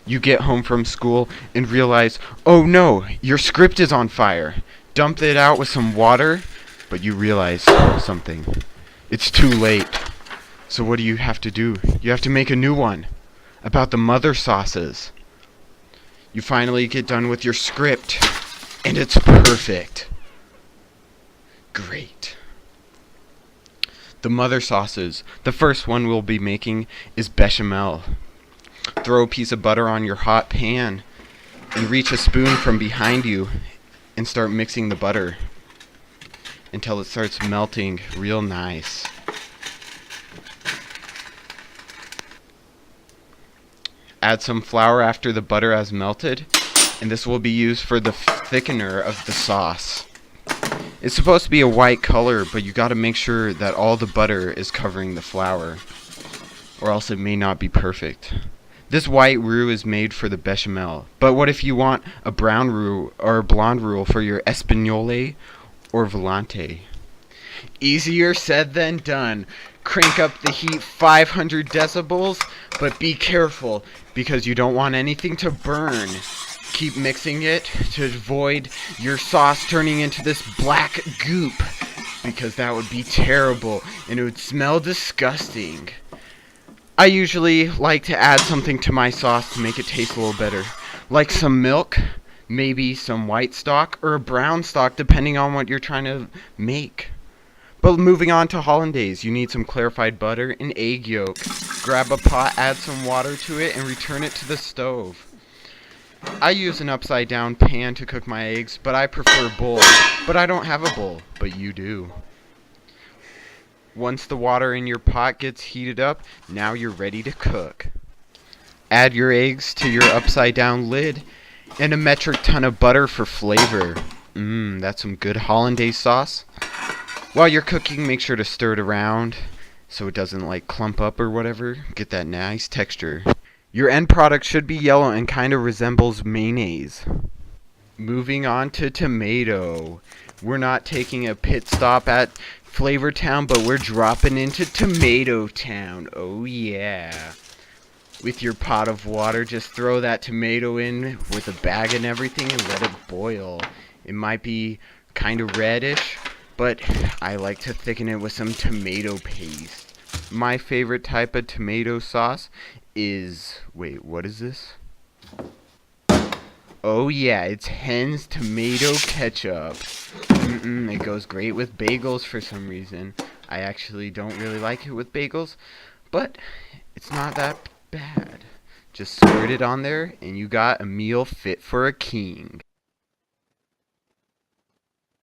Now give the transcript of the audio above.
You get home from school and realize, oh no, your script is on fire. Dump it out with some water, but you realize something. It's too late. So what do you have to do? You have to make a new one about the mother sauces. You finally get done with your script, and it's perfect. Great. The mother sauces. The first one we'll be making is bechamel. Throw a piece of butter on your hot pan and reach a spoon from behind you and start mixing the butter until it starts melting real nice. Add some flour after the butter has melted, and this will be used for the thickener of the sauce. It's supposed to be a white color, but you gotta make sure that all the butter is covering the flour, or else it may not be perfect. This white roux is made for the bechamel, but what if you want a brown roux or a blonde roux for your espagnole or volante? Easier said than done. Crank up the heat 500 decibels, but be careful because you don't want anything to burn. Keep mixing it to avoid your sauce turning into this black goop, because that would be terrible and it would smell disgusting. I usually like to add something to my sauce to make it taste a little better, like some milk, maybe some white stock or a brown stock depending on what you're trying to make. But moving on to hollandaise, you need some clarified butter and egg yolk. Grab a pot, add some water to it, and return it to the stove. I use an upside down pan to cook my eggs, but I prefer a bowl. But I don't have a bowl, but you do. Once the water in your pot gets heated up, now you're ready to cook. Add your eggs to your upside down lid and a metric ton of butter for flavor. That's some good hollandaise sauce. While you're cooking, make sure to stir it around so it doesn't like clump up or whatever. Get that nice texture. Your end product should be yellow and kind of resembles mayonnaise. Moving on to tomato. We're not taking a pit stop at Flavor Town, but we're dropping into Tomato Town. Oh yeah. With your pot of water, just throw that tomato in with a bag and everything and let it boil. It might be kind of reddish, but I like to thicken it with some tomato paste. My favorite type of tomato sauce is... Wait, what is this? Oh yeah, it's Hen's tomato ketchup. It goes great with bagels for some reason. I actually don't really like it with bagels, but it's not that bad. Just squirt it on there and you got a meal fit for a king.